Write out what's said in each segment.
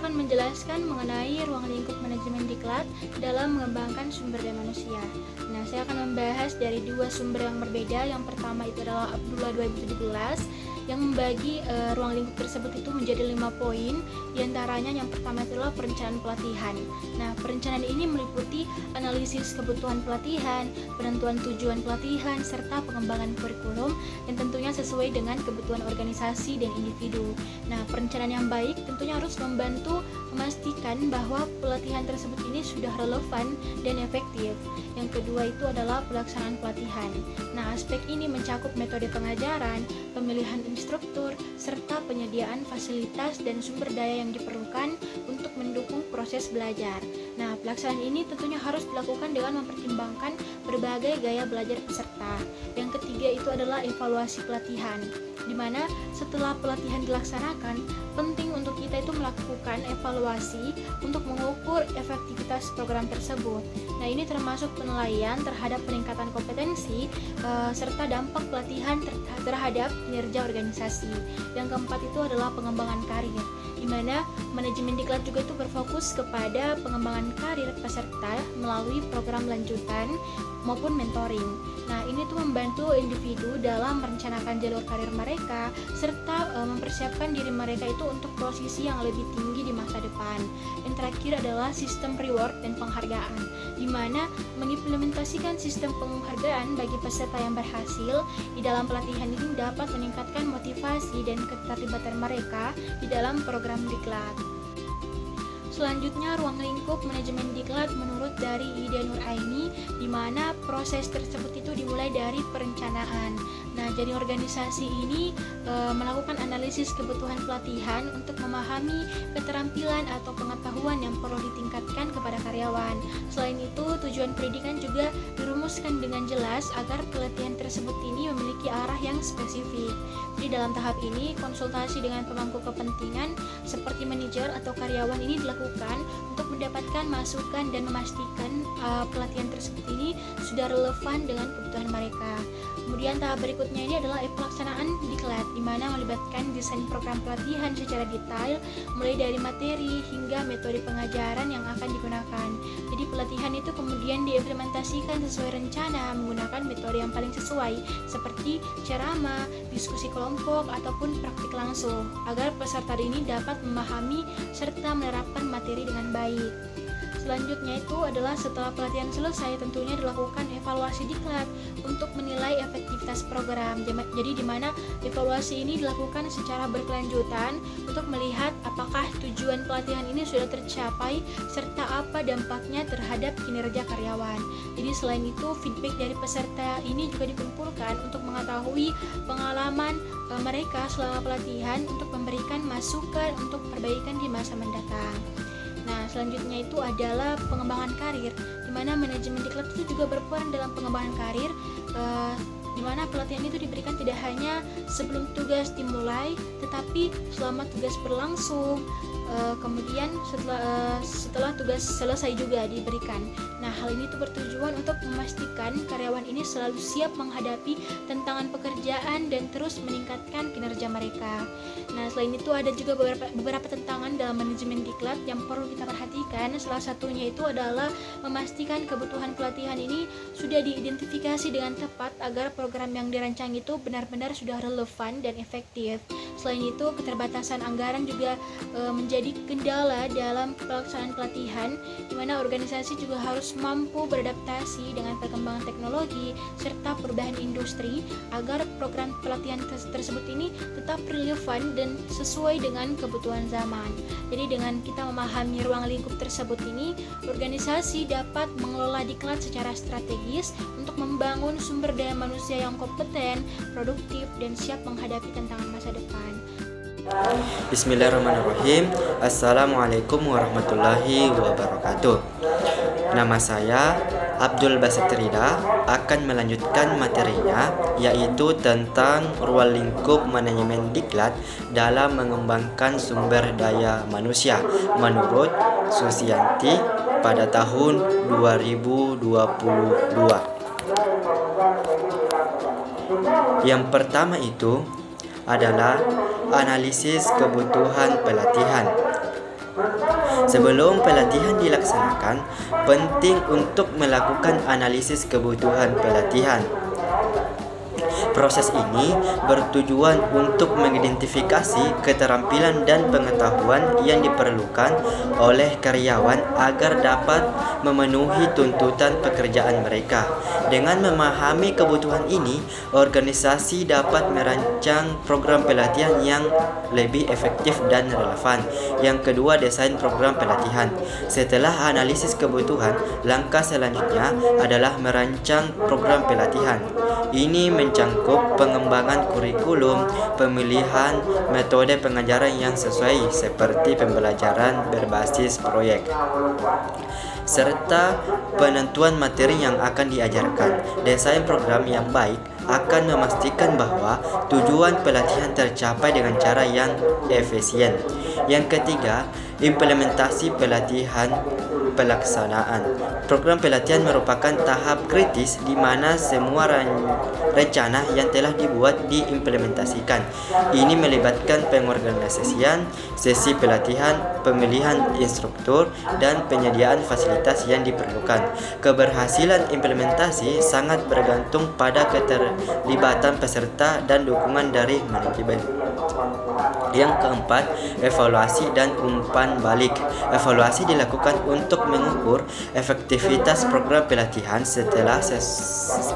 saya akan menjelaskan mengenai ruang lingkup manajemen diklat dalam mengembangkan sumber daya manusia. Nah, saya akan membahas dari dua sumber yang berbeda. Yang pertama itu adalah Abdullah 2017 yang membagi ruang lingkup tersebut itu menjadi 5 poin. Di antaranya yang pertama adalah perencanaan pelatihan. Nah, perencanaan ini meliputi analisis kebutuhan pelatihan, penentuan tujuan pelatihan, serta pengembangan kurikulum yang tentunya sesuai dengan kebutuhan organisasi dan individu. Nah, perencanaan yang baik tentunya harus membantu memastikan bahwa pelatihan tersebut ini sudah relevan dan efektif. Yang kedua itu adalah pelaksanaan pelatihan. Nah, aspek ini mencakup metode pengajaran, pemilihan instruktur, serta penyediaan fasilitas dan sumber daya yang diperlukan untuk mendukung proses belajar. Nah, pelaksanaan ini tentunya harus dilakukan dengan mempertimbangkan berbagai gaya belajar peserta. Yang ketiga itu adalah evaluasi pelatihan, di mana setelah pelatihan dilaksanakan, penting untuk kita itu melakukan evaluasi untuk mengukur efektivitas program tersebut. Nah, ini termasuk penilaian terhadap peningkatan kompetensi serta dampak pelatihan terhadap kinerja organisasi. Yang keempat itu adalah pengembangan karir, di mana manajemen diklat juga itu berfokus kepada pengembangan karir peserta melalui program lanjutan maupun mentoring. Nah, ini tuh membantu individu dalam merencanakan jalur karir mereka serta mempersiapkan diri mereka itu untuk posisi yang lebih tinggi di masa depan. Yang terakhir adalah sistem reward dan penghargaan, di mana mengimplementasikan sistem penghargaan bagi peserta yang berhasil di dalam pelatihan ini dapat meningkatkan motivasi dan keterlibatan mereka di dalam program diklat. Selanjutnya, ruang lingkup manajemen diklat menurut dari Ida Nuraini, di mana proses tersebut itu dimulai dari perencanaan. Nah, jadi organisasi ini melakukan analisis kebutuhan pelatihan untuk memahami keterampilan atau pengetahuan yang perlu ditingkatkan kepada karyawan. Selain itu, tujuan pendidikan juga dirumuskan dengan jelas agar pelatihan tersebut ini memiliki arah yang spesifik. Jadi dalam tahap ini, konsultasi dengan pemangku kepentingan seperti manajer atau karyawan ini dilakukan untuk mendapatkan masukan dan memastikan pelatihan tersebut ini sudah relevan dengan kebutuhan mereka. Kemudian tahap berikutnya ini adalah pelaksanaan diklat, di mana melibatkan desain program pelatihan secara detail, mulai dari materi hingga metode pengajaran yang akan digunakan. Jadi pelatihan itu kemudian diimplementasikan sesuai rencana menggunakan metode yang paling sesuai, seperti ceramah, diskusi kelompok, ataupun praktik langsung, agar peserta ini dapat memahami serta menerapkan materi dengan baik. Selanjutnya itu adalah setelah pelatihan selesai, tentunya dilakukan evaluasi diklat untuk menilai efektivitas program. Jadi di mana evaluasi ini dilakukan secara berkelanjutan untuk melihat apakah tujuan pelatihan ini sudah tercapai serta apa dampaknya terhadap kinerja karyawan. Jadi selain itu, feedback dari peserta ini juga dikumpulkan untuk mengetahui pengalaman mereka selama pelatihan untuk memberikan masukan untuk perbaikan di masa mendatang. Nah, selanjutnya itu adalah pengembangan karir, di mana manajemen diklat itu juga berperan dalam pengembangan karir, di mana pelatihan itu diberikan tidak hanya sebelum tugas dimulai, tetapi selama tugas berlangsung, kemudian setelah tugas selesai juga diberikan. Nah, hal ini tuh bertujuan untuk memastikan karyawan ini selalu siap menghadapi tantangan pekerjaan dan terus meningkatkan kinerja mereka. Nah, selain itu ada juga beberapa tantangan dalam manajemen diklat yang perlu kita perhatikan. Salah satunya itu adalah memastikan kebutuhan pelatihan ini sudah diidentifikasi dengan tepat agar program yang dirancang itu benar-benar sudah relevan dan efektif. Selain itu, keterbatasan anggaran juga menjadi kendala dalam pelaksanaan pelatihan, di mana organisasi juga harus mampu beradaptasi dengan perkembangan teknologi serta perubahan industri agar program pelatihan tersebut ini tetap relevan dan sesuai dengan kebutuhan zaman. Jadi dengan kita memahami ruang lingkup tersebut ini, organisasi dapat mengelola diklat secara strategis untuk membangun sumber daya manusia yang kompeten, produktif, dan siap menghadapi tantangan masa depan. Bismillahirrahmanirrahim. Assalamualaikum warahmatullahi wabarakatuh. Nama saya Abdul Basit Rida akan melanjutkan materinya, yaitu tentang ruang lingkup manajemen diklat dalam mengembangkan sumber daya manusia menurut Susianti pada tahun 2022. Yang pertama itu adalah analisis kebutuhan pelatihan. Sebelum pelatihan dilaksanakan, penting untuk melakukan analisis kebutuhan pelatihan. Proses ini bertujuan untuk mengidentifikasi keterampilan dan pengetahuan yang diperlukan oleh karyawan agar dapat memenuhi tuntutan pekerjaan mereka. Dengan memahami kebutuhan ini, organisasi dapat merancang program pelatihan yang lebih efektif dan relevan. Yang kedua, desain program pelatihan. Setelah analisis kebutuhan, langkah selanjutnya adalah merancang program pelatihan. Ini mencakup pengembangan kurikulum, pemilihan metode pengajaran yang sesuai seperti pembelajaran berbasis proyek, serta penentuan materi yang akan diajarkan. Desain program yang baik akan memastikan bahwa tujuan pelatihan tercapai dengan cara yang efisien. Yang ketiga, implementasi pelatihan pelaksanaan. Program pelatihan merupakan tahap kritis di mana semua rencana yang telah dibuat diimplementasikan. Ini melibatkan pengorganisasian, sesi pelatihan, pemilihan instruktur, dan penyediaan fasilitas yang diperlukan. Keberhasilan implementasi sangat bergantung pada keterlibatan peserta dan dukungan dari manajemen. Yang keempat, evaluasi dan umpan balik. Evaluasi dilakukan untuk mengukur efektivitas program pelatihan setelah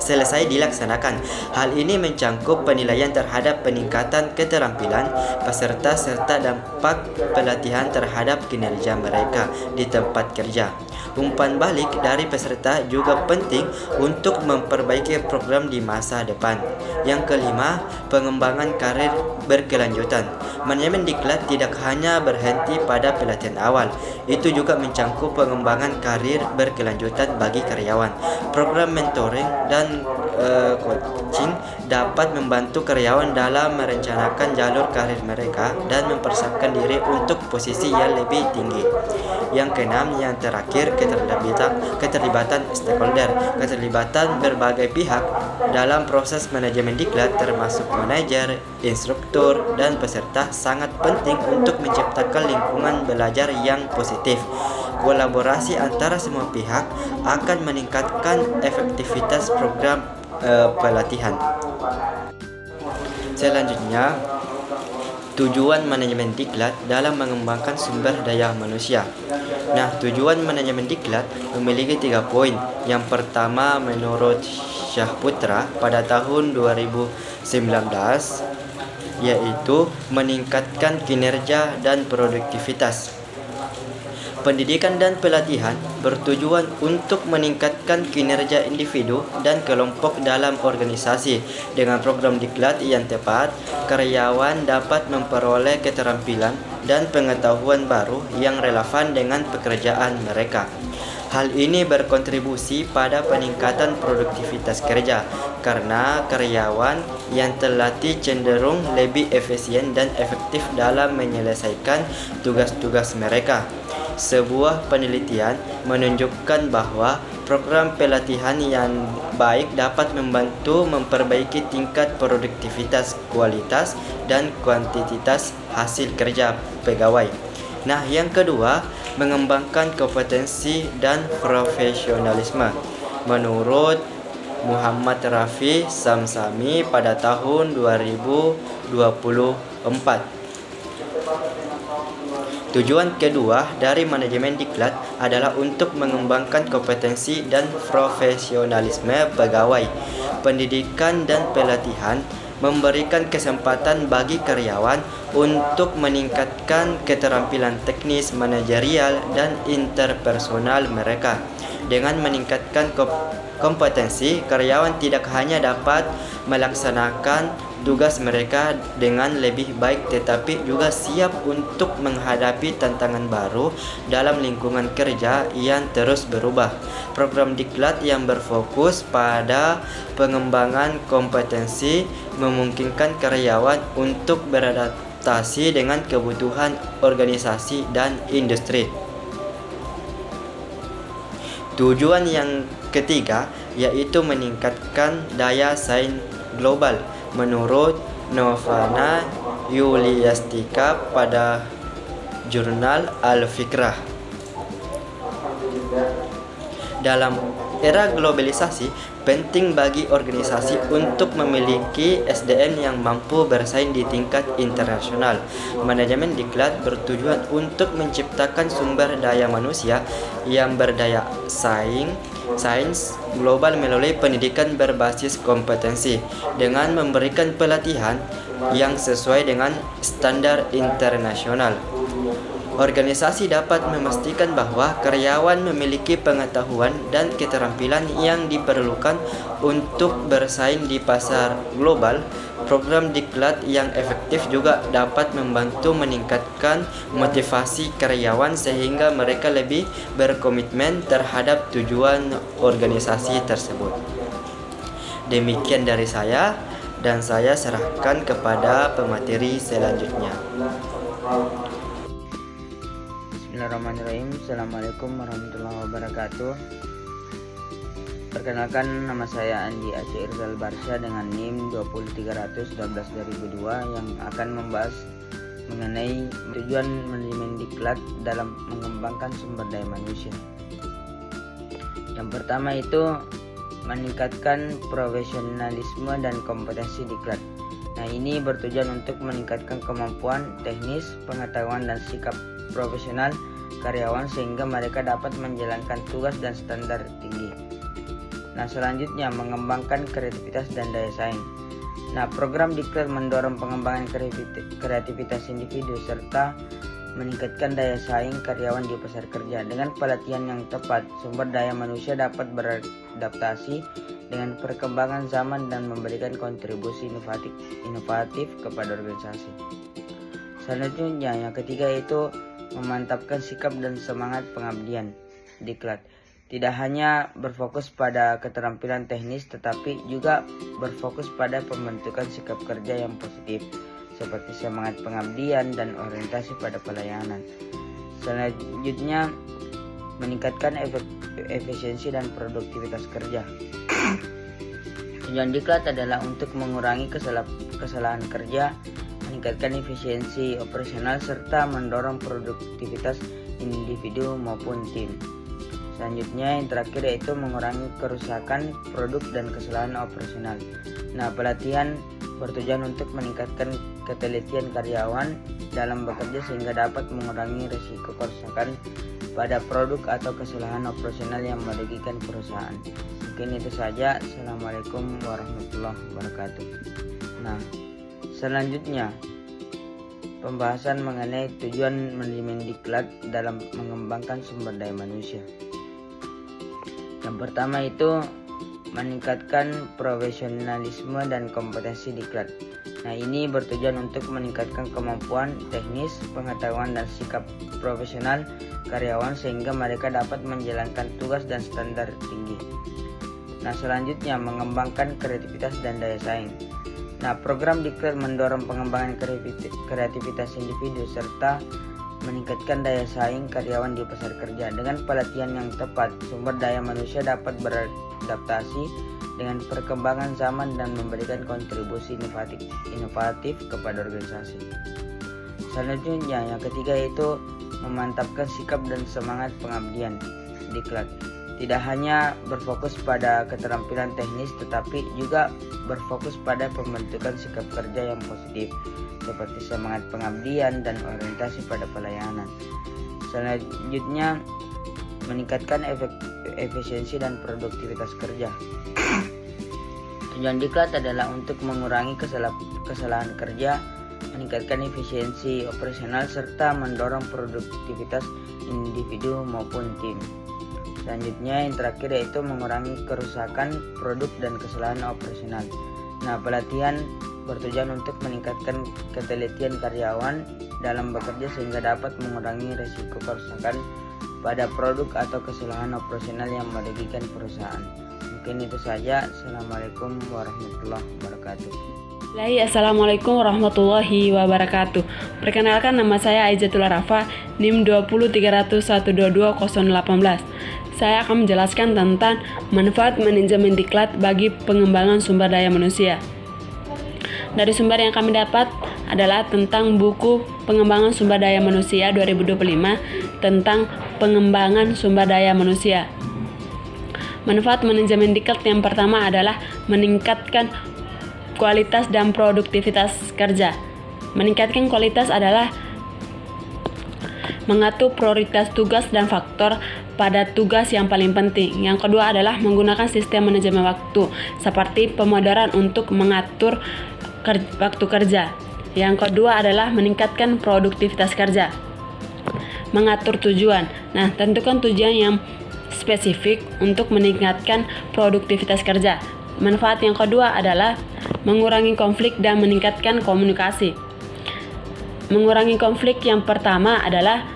selesai dilaksanakan. Hal ini mencakup penilaian terhadap peningkatan keterampilan peserta serta dampak pelatihan terhadap kinerja mereka di tempat kerja. Umpan balik dari peserta juga penting untuk memperbaiki program di masa depan. Yang kelima, pengembangan karir berkelanjutan. Manajemen diklat tidak hanya berhenti pada pelatihan awal, itu juga mencakup pengembangan karir berkelanjutan bagi karyawan. Program mentoring dan coaching dapat membantu karyawan dalam merencanakan jalur karir mereka dan mempersiapkan diri untuk posisi yang lebih tinggi. Yang keenam, yang terakhir, keterlibatan stakeholder. Keterlibatan berbagai pihak dalam proses manajemen diklat termasuk manajer, instruktur, dan peserta sangat penting untuk menciptakan lingkungan belajar yang positif. Kolaborasi antara semua pihak akan meningkatkan efektivitas program pelatihan. Selanjutnya, tujuan manajemen diklat dalam mengembangkan sumber daya manusia. Nah, tujuan manajemen diklat memiliki 3 poin. Yang pertama, menurut Syahputra pada tahun 2019, yaitu meningkatkan kinerja dan produktivitas. Pendidikan dan pelatihan bertujuan untuk meningkatkan kinerja individu dan kelompok dalam organisasi. Dengan program diklat yang tepat, karyawan dapat memperoleh keterampilan dan pengetahuan baru yang relevan dengan pekerjaan mereka. Hal ini berkontribusi pada peningkatan produktivitas kerja karena karyawan yang terlatih cenderung lebih efisien dan efektif dalam menyelesaikan tugas-tugas mereka. Sebuah penelitian menunjukkan bahwa program pelatihan yang baik dapat membantu memperbaiki tingkat produktivitas, kualitas, dan kuantitas hasil kerja pegawai. Nah, yang kedua, mengembangkan kompetensi dan profesionalisme. Menurut Muhammad Rafi Samsami pada tahun 2024. Tujuan kedua dari manajemen diklat adalah untuk mengembangkan kompetensi dan profesionalisme pegawai. Pendidikan dan pelatihan memberikan kesempatan bagi karyawan untuk meningkatkan keterampilan teknis, manajerial, dan interpersonal mereka. Dengan meningkatkan kompetensi, karyawan tidak hanya dapat melaksanakan tugas mereka dengan lebih baik tetapi juga siap untuk menghadapi tantangan baru dalam lingkungan kerja yang terus berubah. Program diklat yang berfokus pada pengembangan kompetensi memungkinkan karyawan untuk beradaptasi dengan kebutuhan organisasi dan industri. Tujuan yang ketiga yaitu meningkatkan daya saing global. Menurut Novana Yuliastika pada jurnal Al-Fikrah. Dalam era globalisasi, penting bagi organisasi untuk memiliki SDM yang mampu bersaing di tingkat internasional. Manajemen diklat bertujuan untuk menciptakan sumber daya manusia yang berdaya saing global melalui pendidikan berbasis kompetensi dengan memberikan pelatihan yang sesuai dengan standar internasional. Organisasi dapat memastikan bahwa karyawan memiliki pengetahuan dan keterampilan yang diperlukan untuk bersaing di pasar global. Program diklat yang efektif juga dapat membantu meningkatkan motivasi karyawan sehingga mereka lebih berkomitmen terhadap tujuan organisasi tersebut. Demikian dari saya, dan saya serahkan kepada pemateri selanjutnya. Bismillahirrahmanirrahim. Assalamualaikum warahmatullahi wabarakatuh. Perkenalkan, nama saya Andi Aceh Irzal Barsha dengan NIM 20300-12/2002 yang akan membahas mengenai tujuan manajemen diklat dalam mengembangkan sumber daya manusia. Yang pertama itu meningkatkan profesionalisme dan kompetensi diklat. Nah, ini bertujuan untuk meningkatkan kemampuan teknis, pengetahuan dan sikap profesional karyawan sehingga mereka dapat menjalankan tugas dan standar tinggi. Nah, selanjutnya mengembangkan kreativitas dan daya saing. Nah, program diklat mendorong pengembangan kreativitas individu serta meningkatkan daya saing karyawan di pasar kerja. Dengan pelatihan yang tepat, sumber daya manusia dapat beradaptasi dengan perkembangan zaman dan memberikan kontribusi inovatif kepada organisasi. Selanjutnya, yang ketiga itu memantapkan sikap dan semangat pengabdian diklat. Tidak hanya berfokus pada keterampilan teknis, tetapi juga berfokus pada pembentukan sikap kerja yang positif, seperti semangat pengabdian dan orientasi pada pelayanan. Selanjutnya, meningkatkan efisiensi dan produktivitas kerja. Tujuan diklat adalah untuk mengurangi kesalahan kerja, meningkatkan efisiensi operasional, serta mendorong produktivitas individu maupun tim. Selanjutnya, yang terakhir yaitu mengurangi kerusakan produk dan kesalahan operasional. Nah, pelatihan bertujuan untuk meningkatkan ketelitian karyawan dalam bekerja sehingga dapat mengurangi risiko kerusakan pada produk atau kesalahan operasional yang merugikan perusahaan. Mungkin itu saja. Assalamualaikum warahmatullahi wabarakatuh. Nah, selanjutnya pembahasan mengenai tujuan manajemen diklat dalam mengembangkan sumber daya manusia. Yang pertama itu meningkatkan profesionalisme dan kompetensi diklat. Nah, ini bertujuan untuk meningkatkan kemampuan teknis, pengetahuan dan sikap profesional karyawan sehingga mereka dapat menjalankan tugas dan standar tinggi. Nah, selanjutnya mengembangkan kreativitas dan daya saing. Nah, program diklat mendorong pengembangan kreativitas individu serta meningkatkan daya saing karyawan di pasar kerja. Dengan pelatihan yang tepat, sumber daya manusia dapat beradaptasi dengan perkembangan zaman dan memberikan kontribusi inovatif kepada organisasi. Selanjutnya, yang ketiga itu memantapkan sikap dan semangat pengabdian diklat. Tidak hanya berfokus pada keterampilan teknis, tetapi juga berfokus pada pembentukan sikap kerja yang positif, seperti semangat pengabdian dan orientasi pada pelayanan. Selanjutnya, meningkatkan efisiensi dan produktivitas kerja. Tujuan diklat adalah untuk mengurangi kesalahan kerja, meningkatkan efisiensi operasional, serta mendorong produktivitas individu maupun tim. Selanjutnya, yang terakhir yaitu mengurangi kerusakan produk dan kesalahan operasional. Nah, pelatihan bertujuan untuk meningkatkan ketelitian karyawan dalam bekerja sehingga dapat mengurangi risiko kerusakan pada produk atau kesalahan operasional yang merugikan perusahaan. Mungkin itu saja. Assalamualaikum warahmatullahi wabarakatuh. Assalamualaikum warahmatullahi wabarakatuh. Perkenalkan, nama saya Aizatul Arafa, NIM 20300122018. Saya akan menjelaskan tentang manfaat manajemen diklat bagi pengembangan sumber daya manusia. Dari sumber yang kami dapat adalah tentang buku Pengembangan Sumber Daya Manusia 2025 tentang pengembangan sumber daya manusia. Manfaat manajemen diklat yang pertama adalah meningkatkan kualitas dan produktivitas kerja. Meningkatkan kualitas adalah mengatur prioritas tugas dan faktor pada tugas yang paling penting. Yang kedua adalah menggunakan sistem manajemen waktu seperti Pomodoro untuk mengatur waktu kerja. Yang kedua adalah meningkatkan produktivitas kerja. Mengatur tujuan. Nah, tentukan tujuan yang spesifik untuk meningkatkan produktivitas kerja. Manfaat yang kedua adalah mengurangi konflik dan meningkatkan komunikasi. Mengurangi konflik yang pertama adalah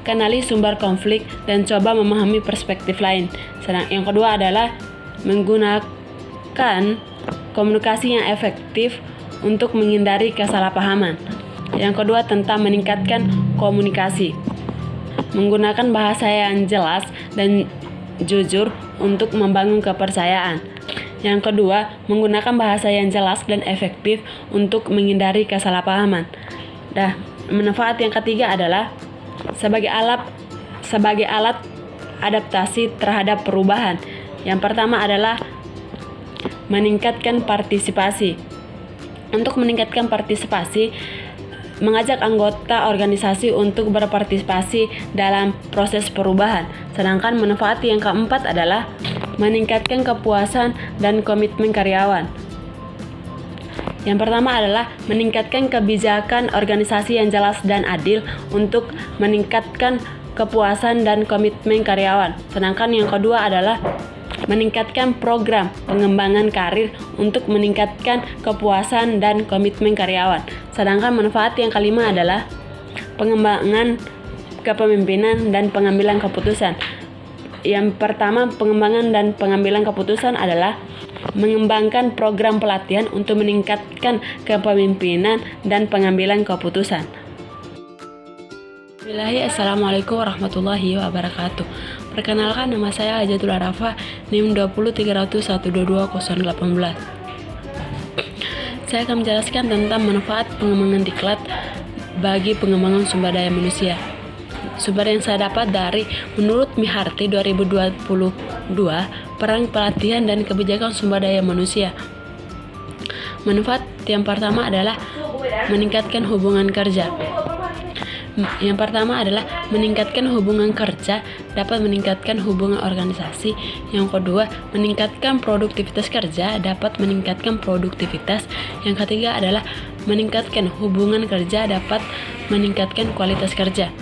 kenali sumber konflik dan coba memahami perspektif lain. Sedang yang kedua adalah menggunakan komunikasi yang efektif untuk menghindari kesalahpahaman. Yang kedua tentang meningkatkan komunikasi. Menggunakan bahasa yang jelas dan jujur untuk membangun kepercayaan. Yang kedua, menggunakan bahasa yang jelas dan efektif untuk menghindari kesalahpahaman. Manfaat yang ketiga adalah sebagai alat adaptasi terhadap perubahan. Yang pertama adalah meningkatkan partisipasi. Untuk meningkatkan partisipasi, mengajak anggota organisasi untuk berpartisipasi dalam proses perubahan. Sedangkan manfaat yang keempat adalah meningkatkan kepuasan dan komitmen karyawan. Yang pertama adalah meningkatkan kebijakan organisasi yang jelas dan adil untuk meningkatkan kepuasan dan komitmen karyawan. Sedangkan yang kedua adalah meningkatkan program pengembangan karir untuk meningkatkan kepuasan dan komitmen karyawan. Sedangkan manfaat yang kelima adalah pengembangan kepemimpinan dan pengambilan keputusan. Yang pertama, pengembangan dan pengambilan keputusan adalah mengembangkan program pelatihan untuk meningkatkan kepemimpinan dan pengambilan keputusan. Assalamualaikum warahmatullahi wabarakatuh. Perkenalkan, nama saya Hajatul Arafa, NIM 2030122018. Saya akan menjelaskan tentang manfaat pengembangan diklat bagi pengembangan sumber daya manusia. Sumber yang saya dapat dari menurut Miharti 2022, Perang Pelatihan dan Kebijakan Sumber Daya Manusia. Manfaat yang pertama adalah meningkatkan hubungan kerja. Yang pertama adalah meningkatkan hubungan kerja, dapat meningkatkan hubungan organisasi. Yang kedua, meningkatkan produktivitas kerja, dapat meningkatkan produktivitas. Yang ketiga adalah meningkatkan hubungan kerja, dapat meningkatkan kualitas kerja.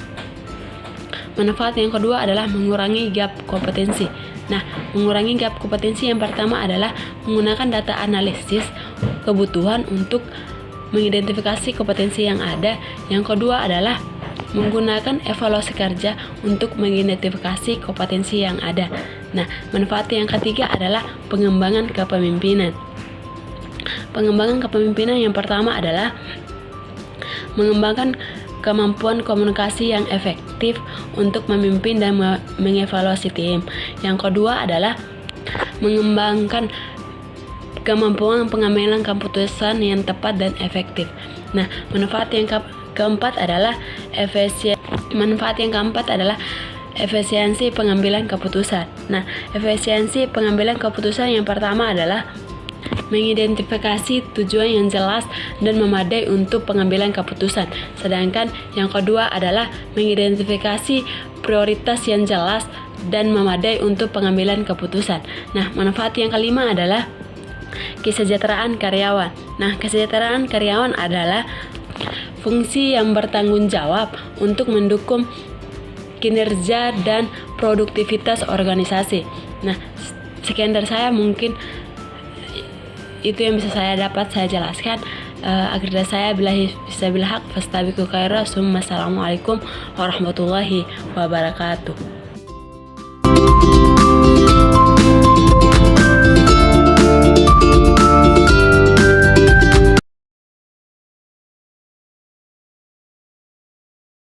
Manfaat yang kedua adalah mengurangi gap kompetensi. Nah, mengurangi gap kompetensi yang pertama adalah menggunakan data analisis kebutuhan untuk mengidentifikasi kompetensi yang ada. Yang kedua adalah menggunakan evaluasi kerja untuk mengidentifikasi kompetensi yang ada. Nah, manfaat yang ketiga adalah pengembangan kepemimpinan. Pengembangan kepemimpinan yang pertama adalah mengembangkan kemampuan komunikasi yang efektif untuk memimpin dan mengevaluasi tim. Yang kedua adalah mengembangkan kemampuan pengambilan keputusan yang tepat dan efektif. Nah, manfaat yang keempat adalah efisiensi pengambilan keputusan. Nah, efisiensi pengambilan keputusan yang pertama adalah mengidentifikasi tujuan yang jelas dan memadai untuk pengambilan keputusan. Sedangkan yang kedua adalah mengidentifikasi prioritas yang jelas dan memadai untuk pengambilan keputusan. Nah, manfaat yang kelima adalah kesejahteraan karyawan. Nah, kesejahteraan karyawan adalah fungsi yang bertanggung jawab untuk mendukung kinerja dan produktivitas organisasi. Nah, sekian dari saya, mungkin itu yang bisa saya dapat saya jelaskan. Akhir dari saya, billahi fisabilillah haq fastabiqul khairat. Assalamualaikum warahmatullahi wabarakatuh.